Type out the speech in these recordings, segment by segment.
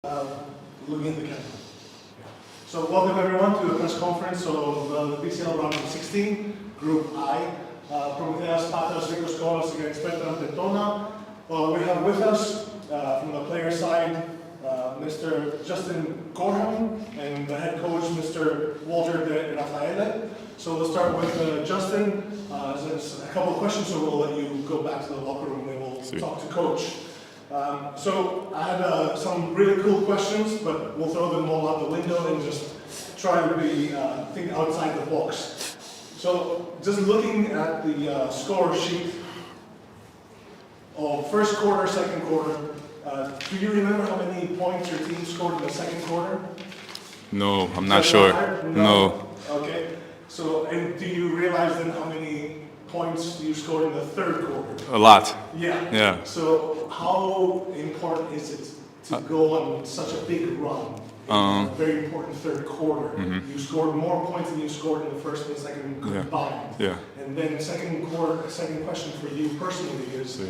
Looking at the camera. So welcome everyone to the press conference of the BCL round of 16, Group I. Promitheas, Patras, Vikos against Bertram, Derthona. We have with us from the player side Mr. Justin Gorham and the head coach Mr. 𝗪𝗘𝗟𝗖𝗢𝗠𝗘. So we'll start with Justin. There's a couple of questions, so we'll let you go back to the locker room and we'll talk to coach. So I had some really cool questions, but we'll throw them all out the window and just try to think outside the box. So just looking at the score sheet of first quarter, second quarter, do you remember how many points your team scored in the second quarter? No, I'm not sure. No. Okay. So, and do you realize then how many points you scored in the third quarter? A lot. Yeah. So how important is it to go on such a big run in a very important third quarter? You scored more points than you scored in the first and second combined. Yeah. And then second question for you personally is,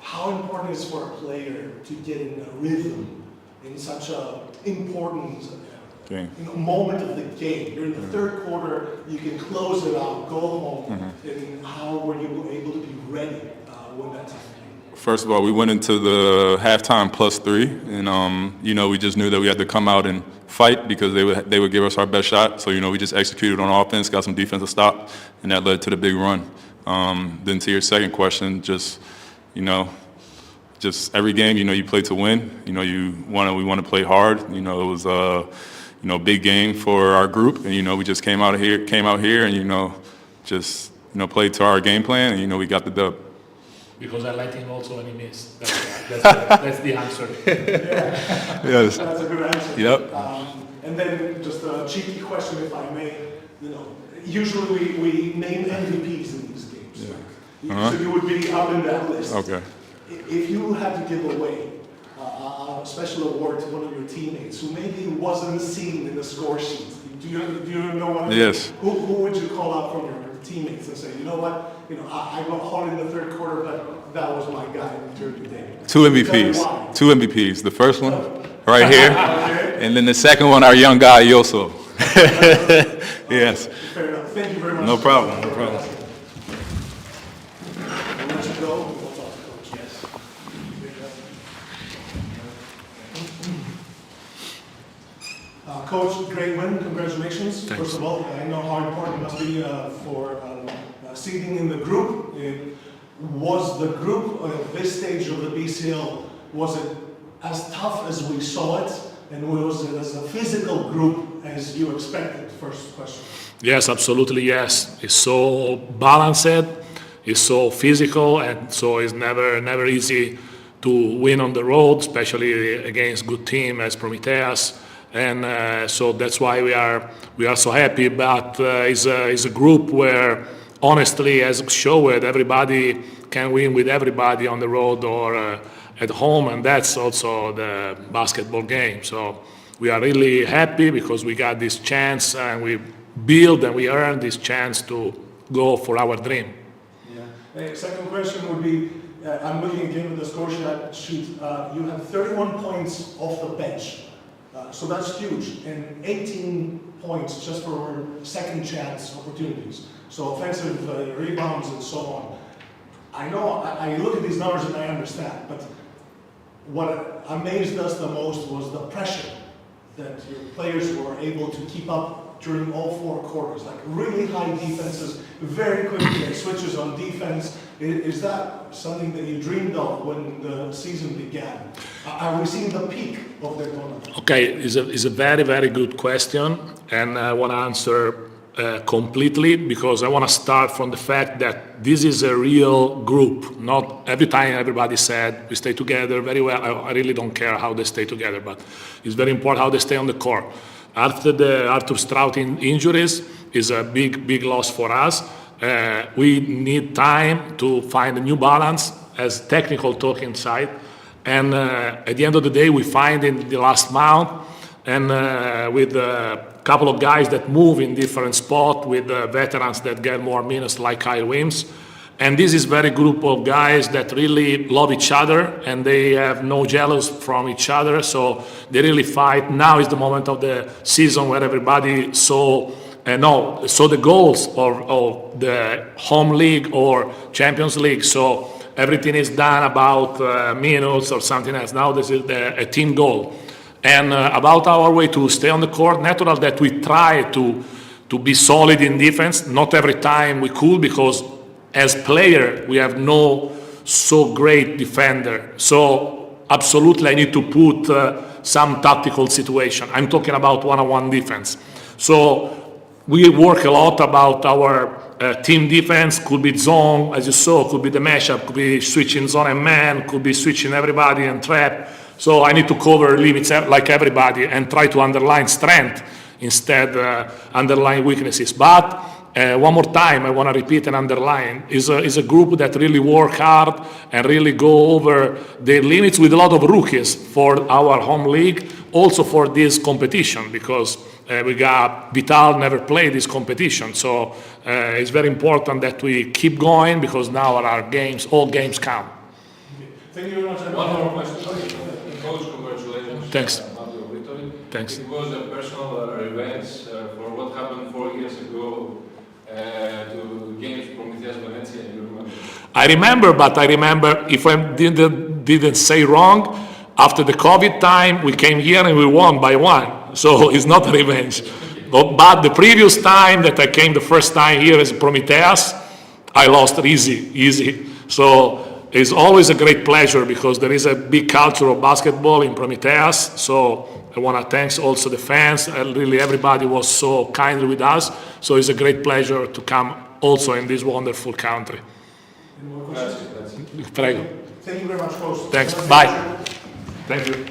how important is it for a player to get in a rhythm in such a important moment of the game? You're in the third quarter, you can close it out, go home, and how were you able to be ready when that time came? First of all, we went into the halftime +3, and we just knew that we had to come out and fight because they would give us our best shot. So we just executed on offense, got some defensive stop, and that led to the big run. Then to your second question, just every game, you play to win. We want to play hard. It was big game for our group, and we just came out here and just played to our game plan, and we got the dub. Because I like him also when he missed. That's the answer. Yes. That's a good answer. Yep. And then just a cheeky question, if I may. Usually we name MVPs in these games. Yeah. So you would be out in that list. Okay. If you had to give away a special award to one of your teammates who maybe wasn't seen in the score sheet, do you know what? Yes. Who would you call out from your teammates and say, you know what, I got hard in the third quarter, but that was my guy during the day? Two MVPs. The first one, right here, and then the second one, our young guy, Yoso. Yes. Fair enough. Thank you very much. No problem. I'll let you go. We'll talk to Coach. Yes. Coach, great win. Congratulations. Thanks. First of all, I know how important it must be for seeding in the group. Was the group at this stage of the BCL, was it as tough as we saw it? And was it as a physical group as you expected? First question. Yes, absolutely yes. It's so balanced, it's so physical, and so it's never easy to win on the road, especially against good team as Promitheas. And so that's why we are so happy. But it's a group where, honestly, as showed, everybody can win with everybody on the road or at home, and that's also the basketball game. So we are really happy because we got this chance, and we build and we earn this chance to go for our dream. Yeah. Second question would be, I'm looking again at the score sheet. You have 31 points off the bench. So that's huge, and 18 points just for second chance opportunities. So offensive rebounds and so on. I know, I look at these numbers and I understand, but what amazed us the most was the pressure that your players were able to keep up during all four quarters. Like really high defenses, very quickly switches on defense. Is that something that you dreamed of when the season began? Are we seeing the peak of the tournament? Okay, it's a very, very good question, and I want to answer completely because I want to start from the fact that this is a real group. Not every time everybody said we stay together very well. I really don't care how they stay together, but it's very important how they stay on the court. After the Arthur Strout injuries is a big loss for us. We need time to find a new balance as technical talk inside. And at the end of the day, we find in the last month, and with a couple of guys that move in different spots, with veterans that get more minutes like Kyle Wims, And this is very group of guys that really love each other and they have no jealous from each other. So they really fight. Now is the moment of the season where everybody saw the goals of the home league or Champions League. So everything is done about minutes or something else. Now this is a team goal. And about our way to stay on the court, natural that we try to be solid in defense. Not every time we could, because as player we have no so great defender. So absolutely I need to put some tactical situation. I'm talking about one-on-one defense. So we work a lot about our team defense. Could be zone, as you saw, could be the mashup, could be switching zone and man, could be switching everybody and trap. So I need to cover limits like everybody and try to underline strength instead underline weaknesses. But one more time, I want to repeat and underline, is a group that really work hard and really go over their limits with a lot of rookies for our home league, also for this competition, because we got Vital never played this competition. So it's very important that we keep going, because now our games, all games count. Thank you very much. One more question. Coach, congratulations. Thanks. On your victory. Thanks. It was a personal revenge for what happened 4 years ago to games Promitheas Valencia. You remember? I remember, if I didn't say wrong, after the COVID time, we came here and we won by 1. So it's not a revenge. But the previous time that I came the first time here as Promitheas, I lost easy. So it's always a great pleasure, because there is a big culture of basketball in Promitheas. So I want to thank also the fans. Really, everybody was so kind with us. So it's a great pleasure to come also in this wonderful country. Any more questions? Prego. Thank you very much, Coach. Thanks. Bye. Thank you.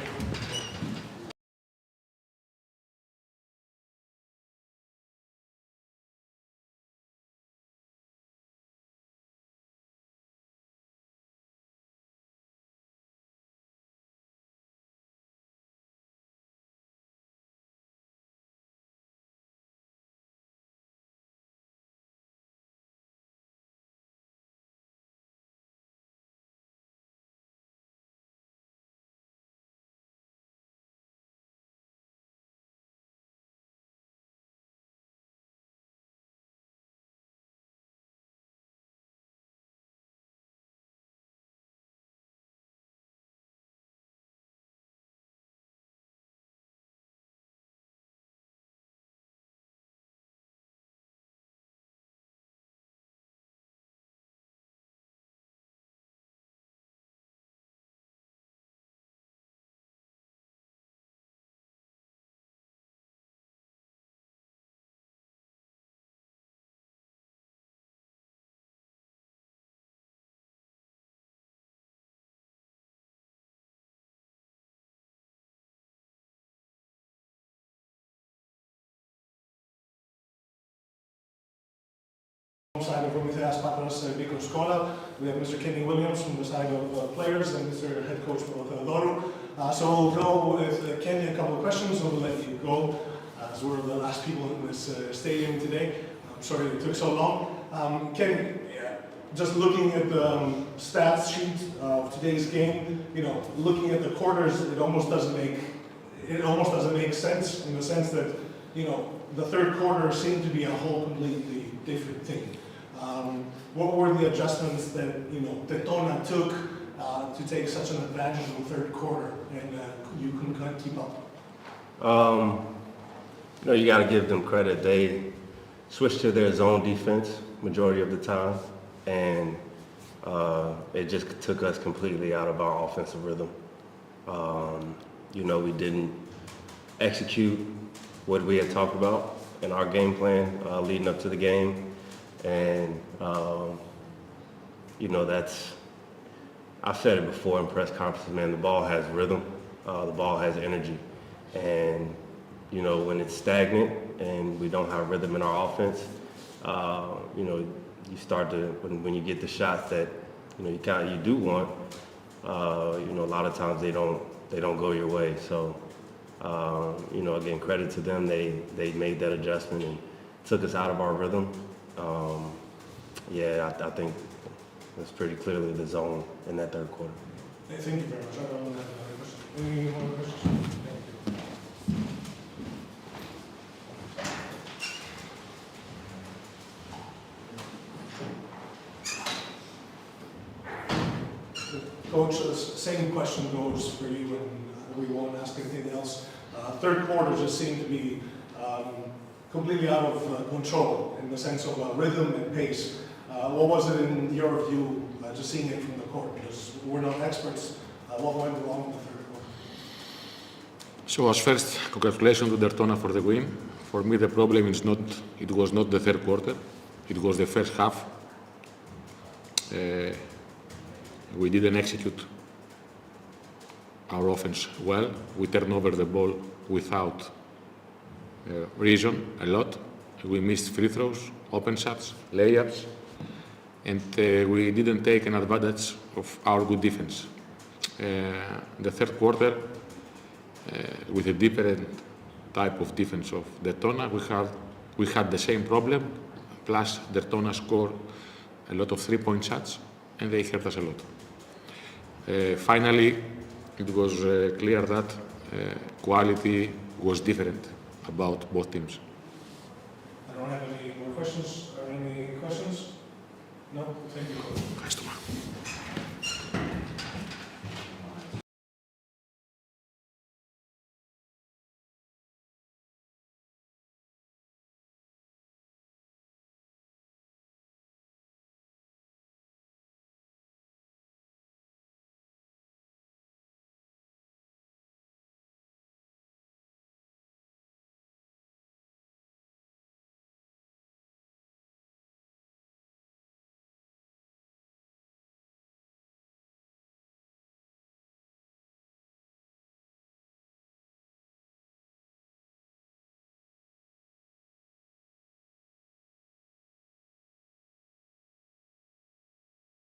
Side of Promitheas, Patras, Vikos. We have Mr. Kenny Williams from the side of players, and Mr. Head Coach 𝗪𝗘𝗖𝗢𝗠𝗘. So we'll go with Kenny a couple of questions, and we'll let you go, as we're the last people in this stadium today. I'm sorry it took so long. Kenny, just looking at the stats sheet of today's game, looking at the quarters, it almost doesn't make sense, in the sense that, the third quarter seemed to be a whole completely different thing. What were the adjustments that Derthona took to take such an advantage in the third quarter, and you couldn't kind of keep up? You got to give them credit. They switched to their zone defense majority of the time, and it just took us completely out of our offensive rhythm. We didn't execute what we had talked about in our game plan leading up to the game. And, I've said it before in press conferences, man, the ball has rhythm, the ball has energy. And, when it's stagnant and we don't have rhythm in our offense, you start to, when you get the shots that, you do want, a lot of times they don't go your way. So, again, credit to them. They made that adjustment and took us out of our rhythm. I think was pretty clearly the zone in that third quarter. Thank you very much. I don't have another question. Any more questions? Thank you. Coach, same question goes for you, and we won't ask anything else. Third quarter just seemed to be completely out of control in the sense of rhythm and pace. What was it in your view, just seeing it from the court? Because we're not experts. What went wrong in the third quarter? So as first, congratulations to Derthona for the win. For me, the problem is not, it was not the third quarter, it was the first half. We didn't execute our offense well. We turned over the ball without reason a lot. We missed free throws, open shots, layups, and we didn't take an advantage of our good defense. The third quarter, with a different type of defense of Derthona, we had the same problem, plus Derthona scored a lot of three-point shots, and they hurt us a lot. Finally, it was clear that quality was different about both teams. I don't have any more questions. Are any questions? No? Thank you.